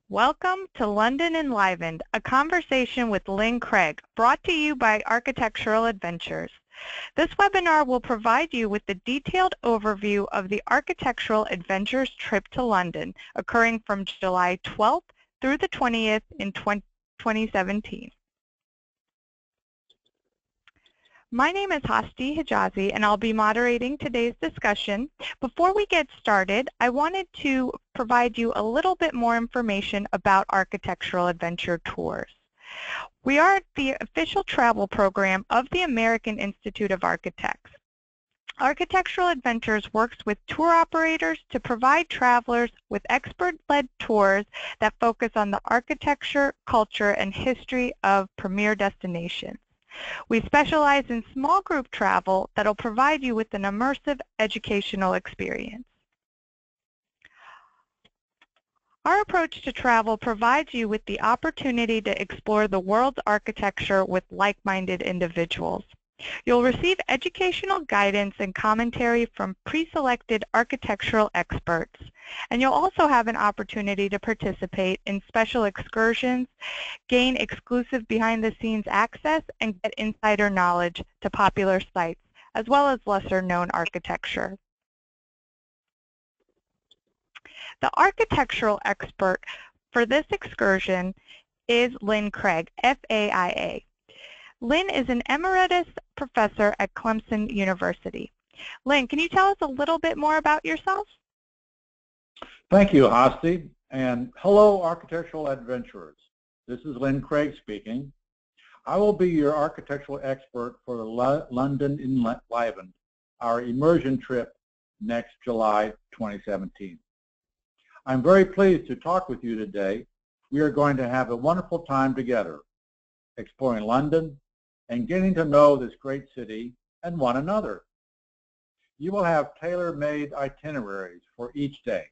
Welcome to London Enlivened, a conversation with Lynn Craig, brought to you by Architectural Adventures. This webinar will provide you with the detailed overview of the Architectural Adventures trip to London, occurring from July 12th through the 20th in 2017. My name is Hasti Hijazi, and I'll be moderating today's discussion. Before we get started, I wanted to provide you a little bit more information about Architectural Adventure Tours. We are the official travel program of the American Institute of Architects. Architectural Adventures works with tour operators to provide travelers with expert-led tours that focus on the architecture, culture, and history of premier destinations. We specialize in small group travel that will provide you with an immersive educational experience. Our approach to travel provides you with the opportunity to explore the world's architecture with like-minded individuals. You'll receive educational guidance and commentary from pre-selected architectural experts, and you'll also have an opportunity to participate in special excursions, gain exclusive behind-the-scenes access, and get insider knowledge to popular sites, as well as lesser-known architecture. The architectural expert for this excursion is Lynn Craig, FAIA. Lynn is an emeritus professor at Clemson University. Lynn, can you tell us a little bit more about yourself? Thank you, Hasti, and hello, architectural adventurers. This is Lynn Craig speaking. I will be your architectural expert for the London Enlivened, our immersion trip next July 2017. I'm very pleased to talk with you today. We are going to have a wonderful time together, exploring London and getting to know this great city and one another. You will have tailor-made itineraries for each day.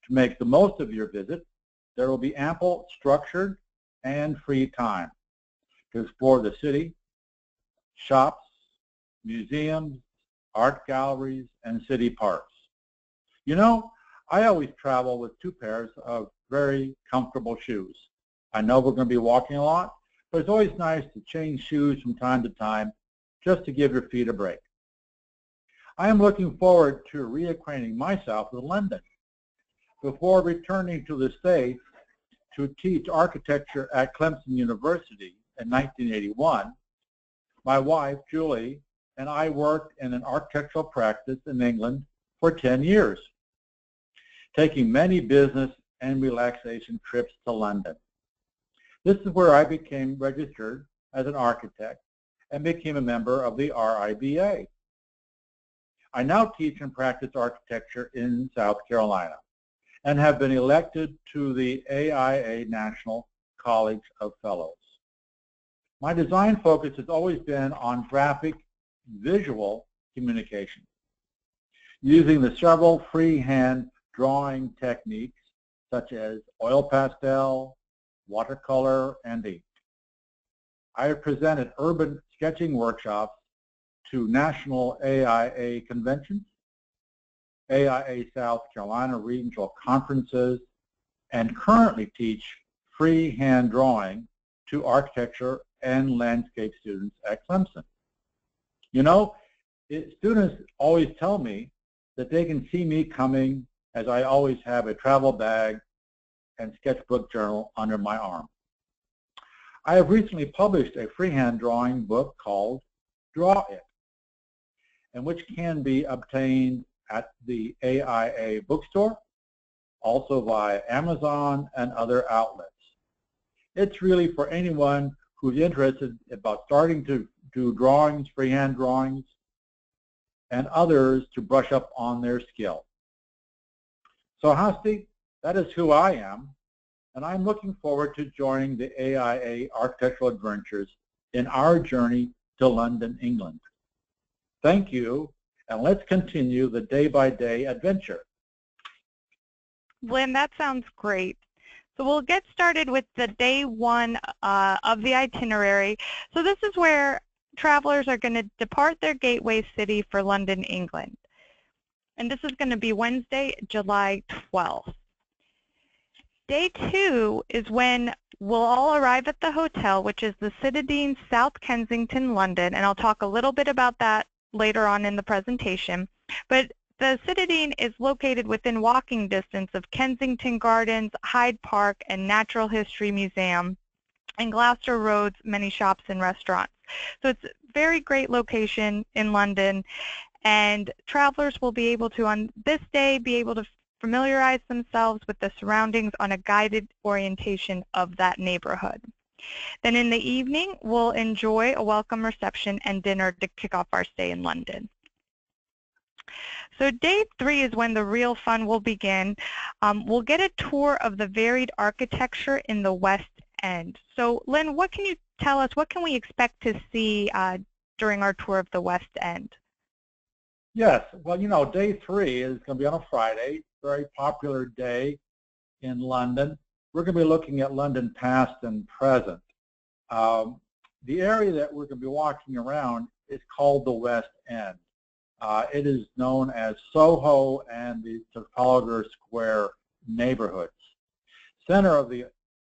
To make the most of your visit, there will be ample structured and free time to explore the city, shops, museums, art galleries, and city parks. You know, I always travel with 2 pairs of very comfortable shoes. I know we're going to be walking a lot, but it's always nice to change shoes from time to time just to give your feet a break. I am looking forward to reacquainting myself with London. Before returning to the States to teach architecture at Clemson University in 1981, my wife, Julie, and I worked in an architectural practice in England for 10 years, taking many business and relaxation trips to London. This is where I became registered as an architect and became a member of the RIBA. I now teach and practice architecture in South Carolina and have been elected to the AIA National College of Fellows. My design focus has always been on graphic visual communication, using the several freehand drawing techniques such as oil pastel, watercolor, and ink. I have presented urban sketching workshops to national AIA conventions, AIA South Carolina regional conferences, and currently teach freehand drawing to architecture and landscape students at Clemson. You know, students always tell me that they can see me coming, as I always have a travel bag and sketchbook journal under my arm. I have recently published a freehand drawing book called Draw It, and which can be obtained at the AIA bookstore, also via Amazon and other outlets. It's really for anyone who's interested about starting to do drawings, freehand drawings, and others to brush up on their skill. So Hasti, that is who I am, and I'm looking forward to joining the AIA Architectural Adventures in our journey to London, England. Thank you, and let's continue the day-by-day adventure. Lynn, that sounds great. So we'll get started with the day 1 of the itinerary. So this is where travelers are going to depart their gateway city for London, England. And this is going to be Wednesday, July 12th. Day 2 is when we'll all arrive at the hotel, which is the Citadine, South Kensington, London, and I'll talk a little bit about that later on in the presentation. But the Citadine is located within walking distance of Kensington Gardens, Hyde Park, and Natural History Museum, and Gloucester Road's many shops and restaurants. So it's a very great location in London, and travelers will be able to, on this day, be able to familiarize themselves with the surroundings on a guided orientation of that neighborhood. Then in the evening, we'll enjoy a welcome reception and dinner to kick off our stay in London. So day 3 is when the real fun will begin. We'll get a tour of the varied architecture in the West End. So Lynn, what can you tell us? What can we expect to see during our tour of the West End? Yes, well, you know, day 3 is going to be on a Friday, very popular day in London. We're going to be looking at London past and present. The area that we're going to be walking around is called the West End. It is known as Soho and the Trafalgar Square neighborhoods. Center of the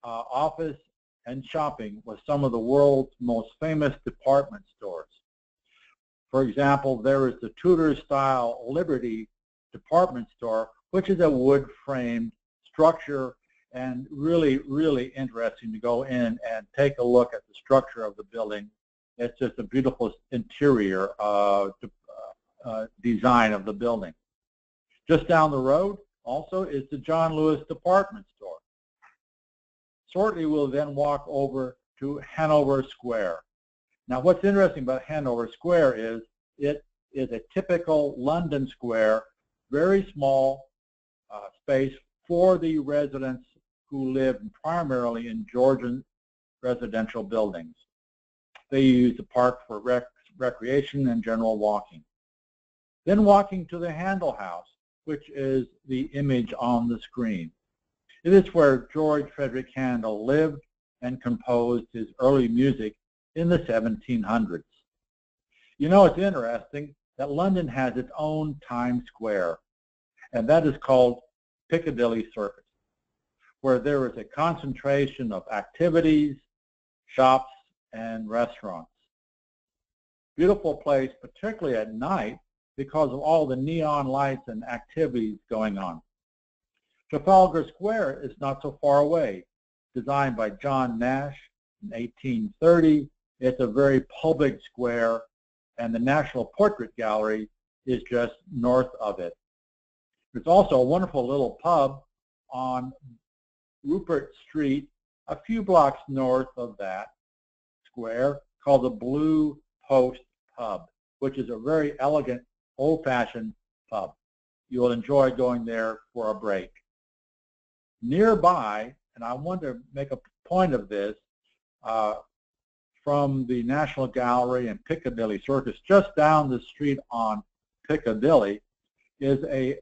office and shopping was some of the world's most famous department stores. For example, there is the Tudor-style Liberty department store, which is a wood-framed structure, and really, really interesting to go in and take a look at the structure of the building. It's just a beautiful interior design of the building. Just down the road also is the John Lewis department store. Shortly, we'll then walk over to Hanover Square. Now, what's interesting about Hanover Square is it is a typical London square, very small space for the residents who live primarily in Georgian residential buildings. They use the park for recreation and general walking. Then walking to the Handel House, which is the image on the screen. It is where George Frederick Handel lived and composed his early music in the 1700s. You know, it's interesting that London has its own Times Square, and that is called Piccadilly Circus, where there is a concentration of activities, shops, and restaurants. Beautiful place, particularly at night, because of all the neon lights and activities going on. Trafalgar Square is not so far away. Designed by John Nash in 1830, it's a very public square, and the National Portrait Gallery is just north of it. There's also a wonderful little pub on Rupert Street, a few blocks north of that square, called the Blue Post Pub, which is a very elegant, old-fashioned pub. You will enjoy going there for a break. Nearby, and I want to make a point of this, from the National Gallery and Piccadilly Circus, just down the street on Piccadilly, is a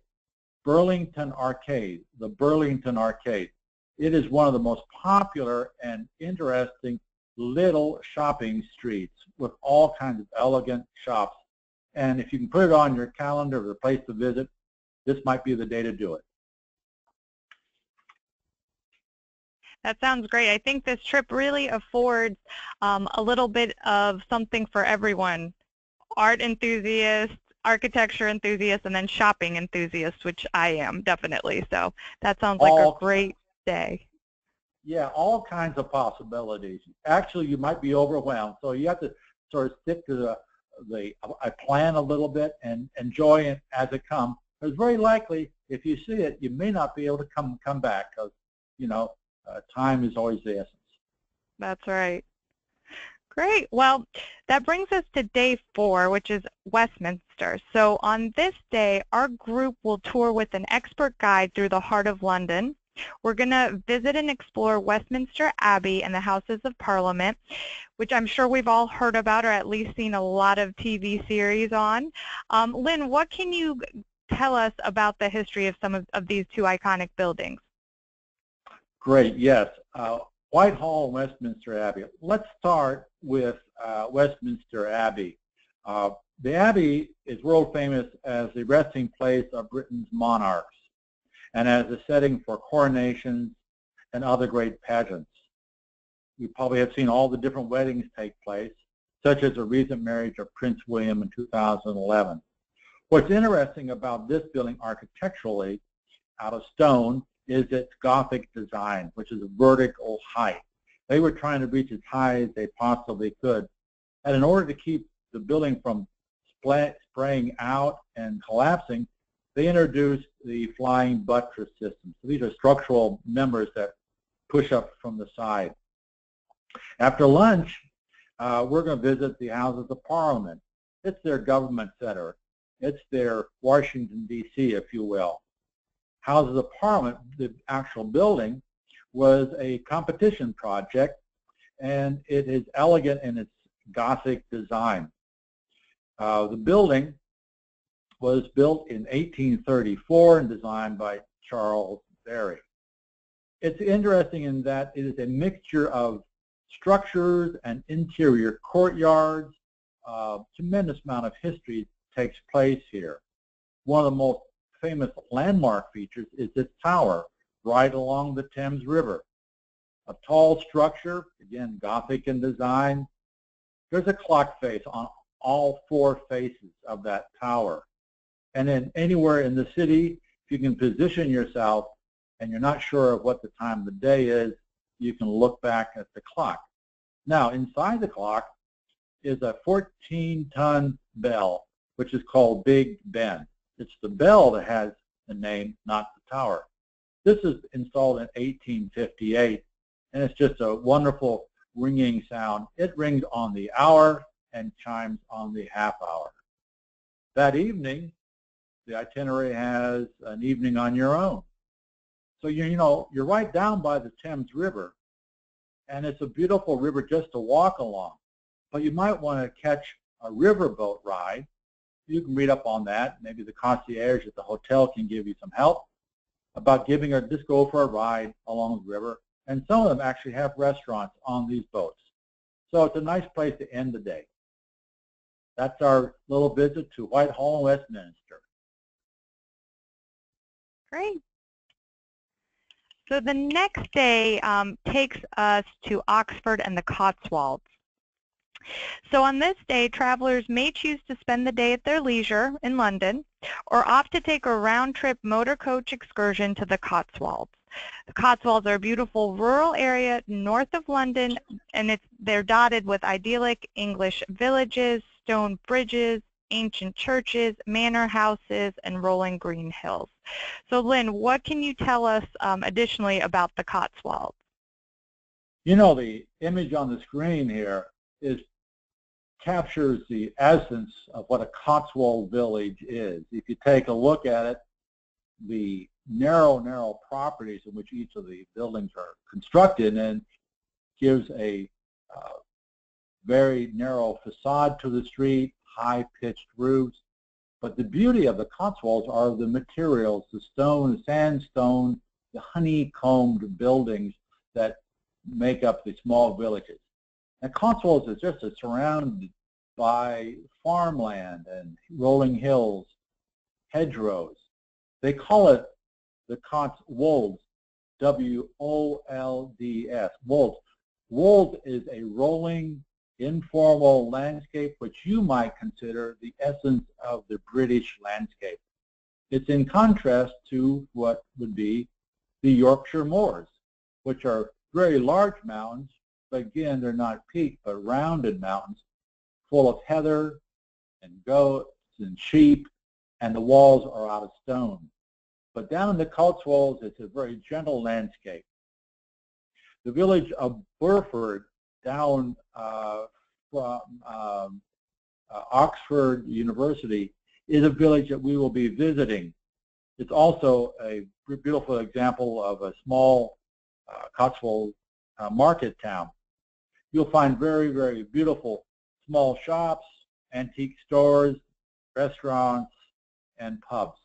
Burlington Arcade, the Burlington Arcade. It is one of the most popular and interesting little shopping streets with all kinds of elegant shops. And if you can put it on your calendar as a place to visit, this might be the day to do it. That sounds great. I think this trip really affords a little bit of something for everyone. Art enthusiasts, architecture enthusiasts, and then shopping enthusiasts, which I am, definitely. So that sounds like a great day. Yeah, all kinds of possibilities. Actually, you might be overwhelmed, so you have to sort of stick to a plan a little bit and enjoy it as it comes. Because very likely, if you see it, you may not be able to come back, because, you know, time is always the essence. That's right. Great. Well, that brings us to day 4, which is Westminster. So on this day, our group will tour with an expert guide through the heart of London. We're going to visit and explore Westminster Abbey and the Houses of Parliament, which I'm sure we've all heard about or at least seen a lot of TV series on. Lynn, what can you tell us about the history of some of these two iconic buildings? Great, yes. Whitehall and Westminster Abbey. Let's start with Westminster Abbey. The Abbey is world famous as the resting place of Britain's monarchs and as a setting for coronations and other great pageants. You probably have seen all the different weddings take place, such as the recent marriage of Prince William in 2011. What's interesting about this building architecturally, out of stone, is its Gothic design, which is a vertical height. They were trying to reach as high as they possibly could. And in order to keep the building from spraying out and collapsing, they introduced the flying buttress system. So these are structural members that push up from the side. After lunch, we're going to visit the Houses of Parliament. It's their government center. It's their Washington, D.C., if you will. Houses of Parliament, the actual building, was a competition project, and it is elegant in its Gothic design. The building was built in 1834 and designed by Charles Barry. It's interesting in that it is a mixture of structures and interior courtyards. Tremendous amount of history takes place here. One of the most famous landmark features is its tower right along the Thames River. A tall structure, again Gothic in design. There's a clock face on all four faces of that tower. And then anywhere in the city, if you can position yourself and you're not sure of what the time of the day is, you can look back at the clock. Now, inside the clock is a 14-ton bell, which is called Big Ben. It's the bell that has the name, not the tower. This is installed in 1858, and it's just a wonderful ringing sound. It rings on the hour and chimes on the half hour. That evening, the itinerary has an evening on your own. So you're right down by the Thames River, and it's a beautiful river just to walk along. But you might want to catch a riverboat ride. You can read up on that. Maybe the concierge at the hotel can give you some help about just go for a ride along the river. And some of them actually have restaurants on these boats. So it's a nice place to end the day. That's our little visit to Whitehall and Westminster. Great. So the next day takes us to Oxford and the Cotswolds. So on this day, travelers may choose to spend the day at their leisure in London or opt to take a round-trip motor coach excursion to the Cotswolds. The Cotswolds are a beautiful rural area north of London, and they're dotted with idyllic English villages, stone bridges, ancient churches, manor houses, and rolling green hills. So Lynn, what can you tell us additionally about the Cotswolds? You know, the image on the screen here captures the essence of what a Cotswold village is. If you take a look at it, the narrow properties in which each of the buildings are constructed and gives a very narrow facade to the street, high-pitched roofs. But the beauty of the Cotswolds are the materials, the stone, the sandstone, the honeycombed buildings that make up the small villages. And Cotswolds is just surrounded by farmland and rolling hills, hedgerows. They call it the Cotswolds, W-O-L-D-S, wolds. Wold is a rolling, informal landscape which you might consider the essence of the British landscape. It's in contrast to what would be the Yorkshire moors, which are very large mountains, but again, they're not peaked, but rounded mountains full of heather and goats and sheep, and the walls are out of stone. But down in the Cotswolds, it's a very gentle landscape. The village of Burford down from Oxford University is a village that we will be visiting. It's also a beautiful example of a small Cotswold market town. You'll find very, very beautiful small shops, antique stores, restaurants, and pubs.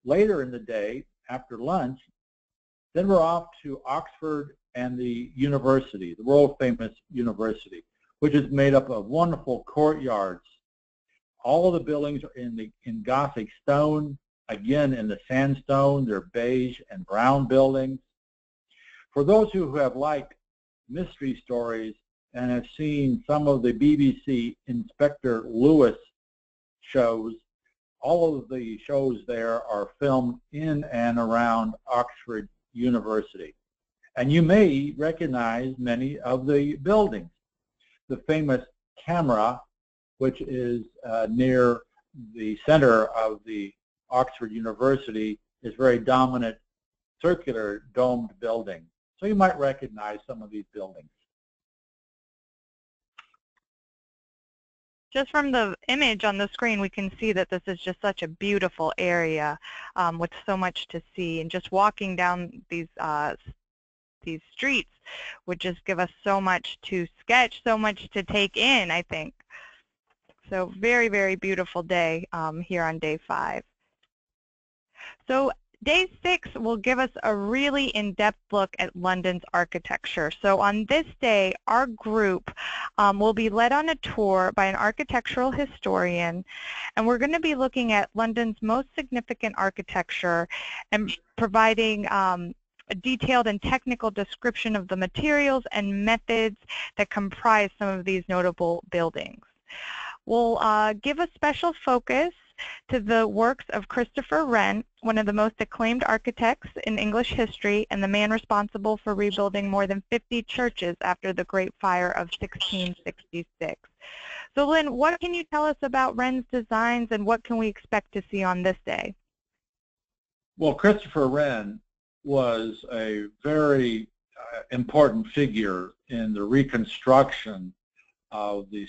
Later in the day, after lunch, then we're off to Oxford and the university, the world-famous university, which is made up of wonderful courtyards. All of the buildings are in Gothic stone, again in the sandstone. They're beige and brown buildings. For those who have liked mystery stories and have seen some of the BBC Inspector Lewis shows, all of the shows there are filmed in and around Oxford University. And you may recognize many of the buildings. The famous camera, which is near the center of the Oxford University, is very dominant, circular domed building. So you might recognize some of these buildings. Just from the image on the screen, we can see that this is just such a beautiful area with so much to see. And just walking down these streets would just give us so much to sketch, so much to take in, I think. So very, very beautiful day here on day 5. So day 6 will give us a really in-depth look at London's architecture. So on this day, our group will be led on a tour by an architectural historian, and we're going to be looking at London's most significant architecture and providing a detailed and technical description of the materials and methods that comprise some of these notable buildings. We'll give a special focus to the works of Christopher Wren, one of the most acclaimed architects in English history and the man responsible for rebuilding more than 50 churches after the Great Fire of 1666. So Lynn, what can you tell us about Wren's designs and what can we expect to see on this day? Well, Christopher Wren was a very important figure in the reconstruction of the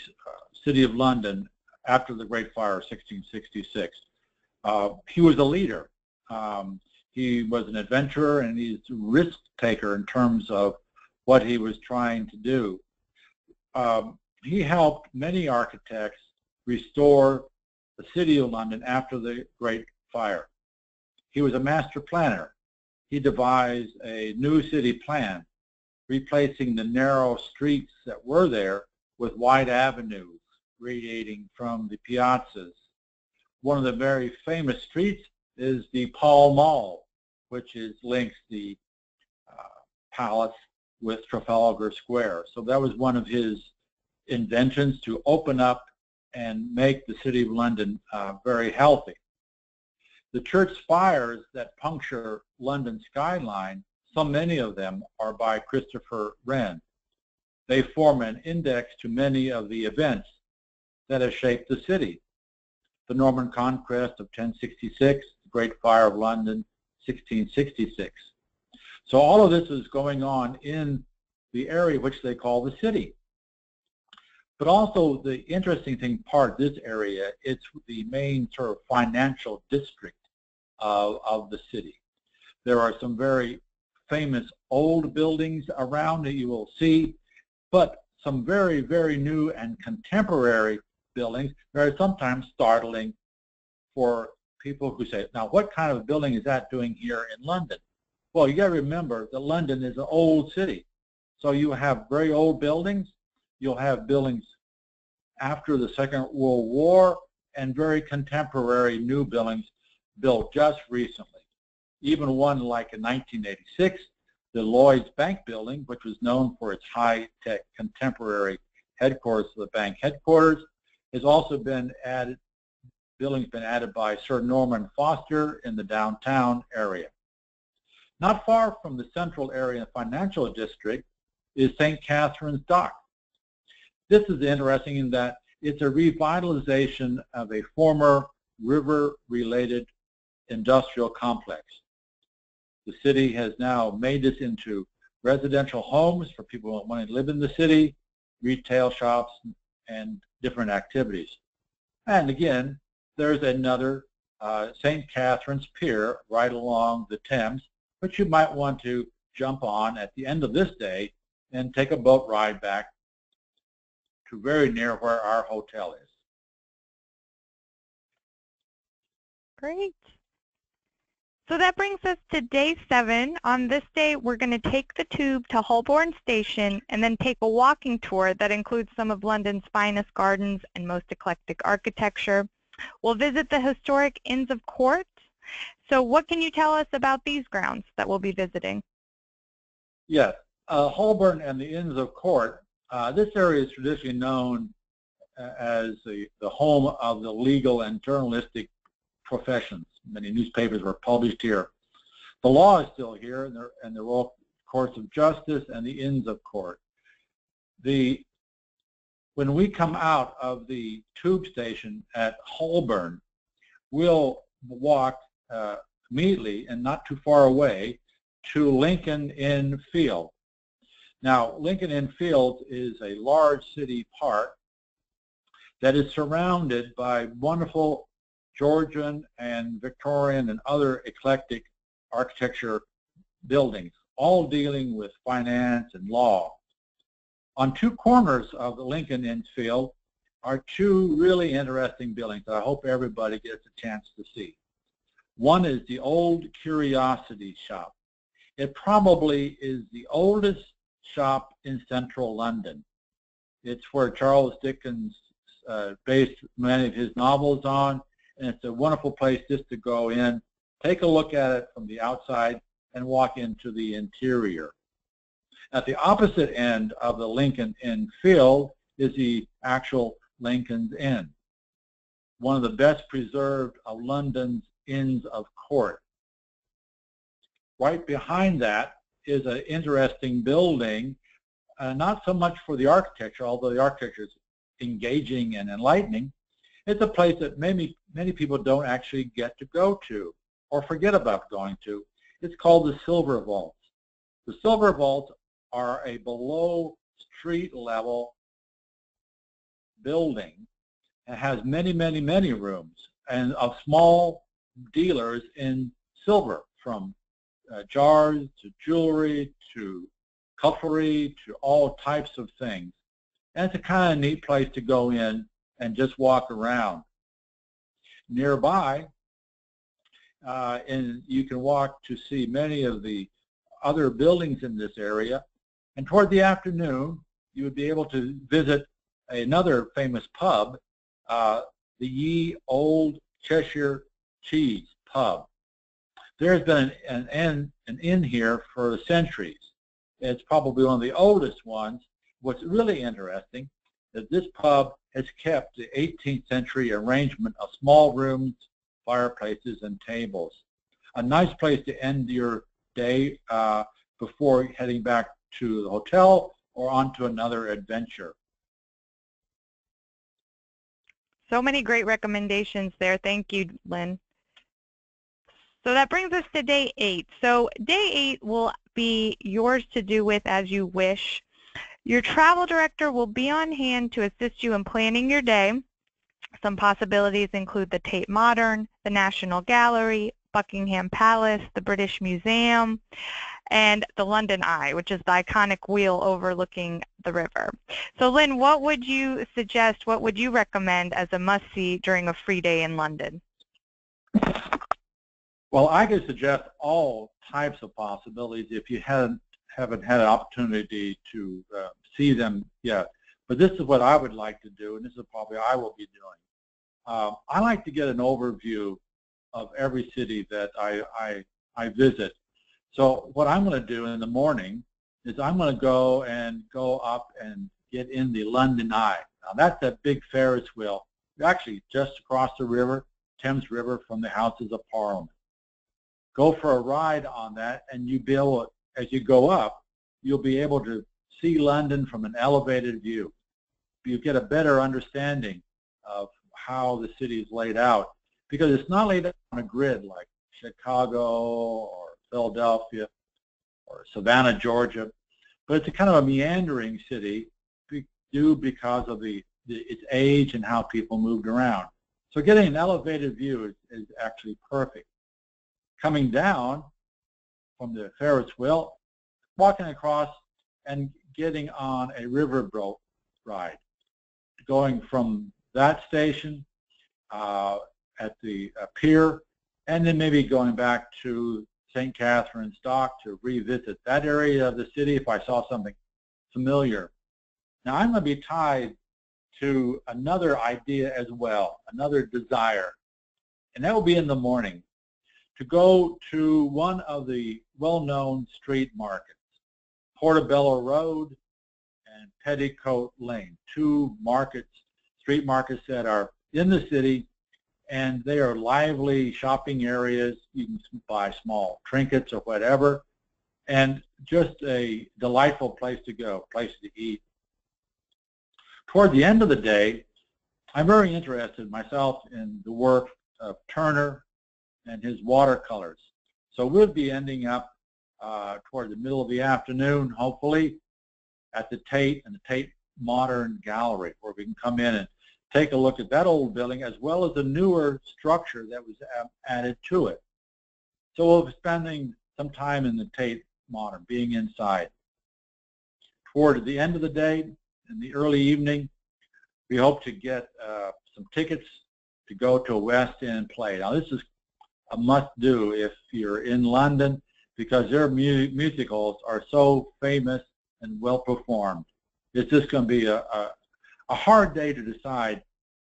City of London after the Great Fire of 1666. He was a leader. He was an adventurer and he's a risk taker in terms of what he was trying to do. He helped many architects restore the City of London after the Great Fire. He was a master planner. He devised a new city plan, replacing the narrow streets that were there with wide avenues radiating from the piazzas. One of the very famous streets is the Pall Mall, which links the palace with Trafalgar Square. So that was one of his inventions, to open up and make the City of London very healthy. The church spires that puncture London's skyline, so many of them are by Christopher Wren. They form an index to many of the events that have shaped the city. The Norman Conquest of 1066, the Great Fire of London, 1666. So all of this is going on in the area which they call the city. But also the interesting part, this area, it's the main sort of financial district of the city. There are some very famous old buildings around that you will see, but some very, very new and contemporary buildings that are sometimes startling for people who say, now what kind of building is that doing here in London? Well, you got to remember that London is an old city. So you have very old buildings, you'll have buildings after the Second World War, and very contemporary new buildings built just recently. Even one like in 1986, the Lloyd's Bank building, which was known for its high-tech contemporary headquarters of the bank headquarters, has also been added, buildings been added by Sir Norman Foster in the downtown area. Not far from the central area and financial district is St. Catherine's Dock. This is interesting in that it's a revitalization of a former river-related industrial complex. The city has now made this into residential homes for people who want to live in the city, retail shops, and different activities. And again, there's another St. Catherine's Pier right along the Thames, which you might want to jump on at the end of this day and take a boat ride back to very near where our hotel is. Great. So that brings us to day 7. On this day, we're going to take the tube to Holborn Station and then take a walking tour that includes some of London's finest gardens and most eclectic architecture. We'll visit the historic Inns of Court. So what can you tell us about these grounds that we'll be visiting? Yes, Holborn and the Inns of Court. This area is traditionally known as the home of the legal and journalistic professions. Many newspapers were published here. The law is still here, and the Royal Courts of Justice and the Inns of Court. When we come out of the tube station at Holborn, we'll walk immediately and not too far away to Lincoln Inn Field. Now, Lincoln Inn Field is a large city park that is surrounded by wonderful Georgian and Victorian and other eclectic architecture buildings, all dealing with finance and law. On two corners of the Lincoln Inn Field are two really interesting buildings that I hope everybody gets a chance to see. One is the Old Curiosity Shop. It probably is the oldest shop in central London. It's where Charles Dickens based many of his novels on, and it's a wonderful place just to go in, take a look at it from the outside, and walk into the interior. At the opposite end of the Lincoln Inn Field is the actual Lincoln's Inn, one of the best preserved of London's Inns of Court. Right behind that is an interesting building, not so much for the architecture, although the architecture is engaging and enlightening. It's a place that many people don't actually get to go to or forget about going to. It's called the Silver Vaults. The Silver Vaults are a below street level building and has many rooms and of small dealers in silver, from jars to jewelry to cutlery to all types of things. And it's a kind of neat place to go in and just walk around. Nearby, and you can walk to see many of the other buildings in this area. And toward the afternoon, you would be able to visit another famous pub, the Ye Old Cheshire Cheese Pub. There's been an inn here for centuries. It's probably one of the oldest ones. What's really interesting is this pub has kept the 18th century arrangement of small rooms, fireplaces, and tables. A nice place to end your day before heading back to the hotel or onto another adventure. So many great recommendations there. Thank you, Lynn. So that brings us to day 8. So day 8 will be yours to do with as you wish. Your travel director will be on hand to assist you in planning your day. Some possibilities include the Tate Modern, the National Gallery, Buckingham Palace, the British Museum, and the London Eye, which is the iconic wheel overlooking the river. So Lynn, what would you suggest, what would you recommend as a must-see during a free day in London? Well, I could suggest all types of possibilities if you haven't had an opportunity to see them yet. But this is what I would like to do, and this is probably I will be doing. I like to get an overview of every city that I visit. So what I'm going to do in the morning is I'm going to go up and get in the London Eye. Now that's a big Ferris wheel, actually just across the river, Thames River, from the Houses of Parliament. Go for a ride on that, and you'll be able, as you go up, you'll be able to see London from an elevated view. You get a better understanding of how the city is laid out, because it's not laid out on a grid like Chicago or Philadelphia or Savannah, Georgia, but it's a kind of a meandering city due because of its age and how people moved around. So getting an elevated view is actually perfect. Coming down from the Ferris wheel, walking across and getting on a riverboat ride, going from that station at the pier, and then maybe going back to St. Catherine's Dock to revisit that area of the city if I saw something familiar. Now I'm going to be tied to another idea as well, another desire, and that will be in the morning, to go to one of the well-known street markets. Portobello Road and Petticoat Lane, two street markets that are in the city, and they are lively shopping areas. You can buy small trinkets or whatever, and just a delightful place to go, place to eat. Toward the end of the day, I'm very interested myself in the work of Turner and his watercolors. So we'll be ending up toward the middle of the afternoon, hopefully, at the Tate and the Tate Modern Gallery, where we can come in and take a look at that old building as well as the newer structure that was added to it. So we'll be spending some time in the Tate Modern, being inside. Toward the end of the day, in the early evening, we hope to get some tickets to go to a West End play. Now, this is a must-do if you're in London, because their musicals are so famous and well-performed. It's just going to be a hard day to decide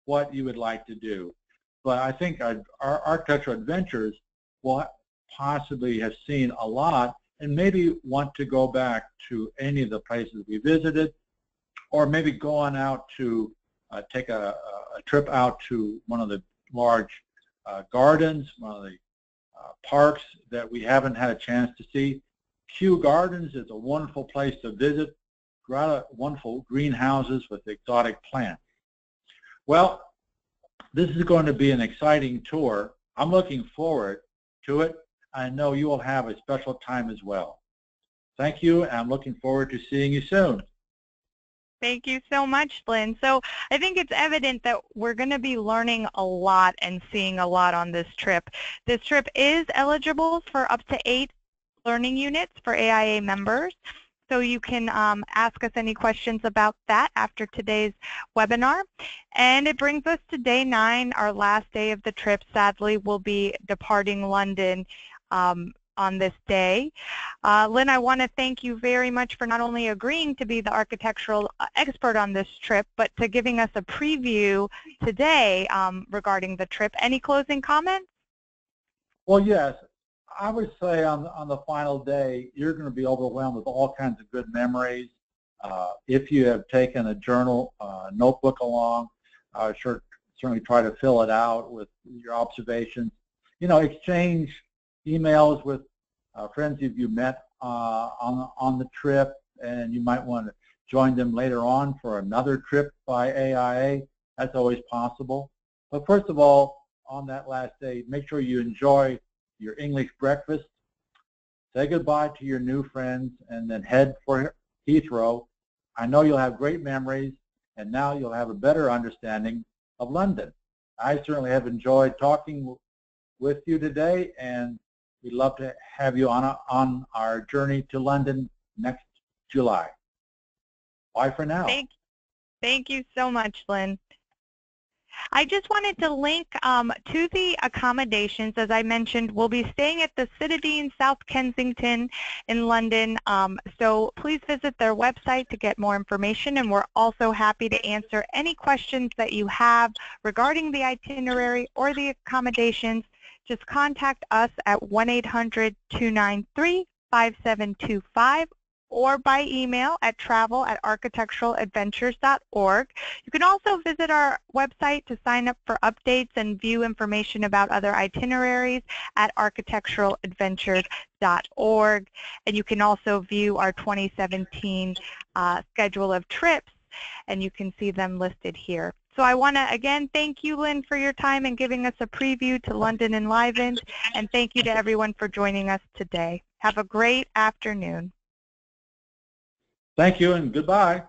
what you would like to do. But I think our architectural adventures will possibly have seen a lot and maybe want to go back to any of the places we visited, or maybe go on out to take a trip out to one of the large gardens, one of the parks that we haven't had a chance to see. Kew Gardens is a wonderful place to visit. Rather wonderful greenhouses with exotic plants. Well, this is going to be an exciting tour. I'm looking forward to it. I know you will have a special time as well. Thank you, and I'm looking forward to seeing you soon. Thank you so much, Lynn. So I think it's evident that we're going to be learning a lot and seeing a lot on this trip. This trip is eligible for up to 8 learning units for AIA members. So you can ask us any questions about that after today's webinar. And it brings us to day 9, our last day of the trip. Sadly, we'll be departing London on this day. Lynn, I want to thank you very much for not only agreeing to be the architectural expert on this trip, but to giving us a preview today regarding the trip. Any closing comments? Well, yes. I would say on the final day, you're going to be overwhelmed with all kinds of good memories. If you have taken a journal, notebook along, certainly try to fill it out with your observations. You know, exchange emails with friends if you met on the trip, and you might want to join them later on for another trip by AIA. That's always possible. But first of all, on that last day, make sure you enjoy your English breakfast, say goodbye to your new friends, and then head for Heathrow. I know you'll have great memories, and now you'll have a better understanding of London. I certainly have enjoyed talking with you today, and we'd love to have you on our journey to London next July. Bye for now. Thank you so much, Lynn. I just wanted to link to the accommodations. As I mentioned, we'll be staying at the Citadine, South Kensington in London. So please visit their website to get more information, and we're also happy to answer any questions that you have regarding the itinerary or the accommodations. Just contact us at 1-800-293-5725 or by email at travel@architecturaladventures.org. You can also visit our website to sign up for updates and view information about other itineraries at architecuraladventures.org. And you can also view our 2017 schedule of trips, and you can see them listed here. So I want to, again, thank you, Lynn, for your time and giving us a preview to London Enlivened, and thank you to everyone for joining us today. Have a great afternoon. Thank you, and goodbye.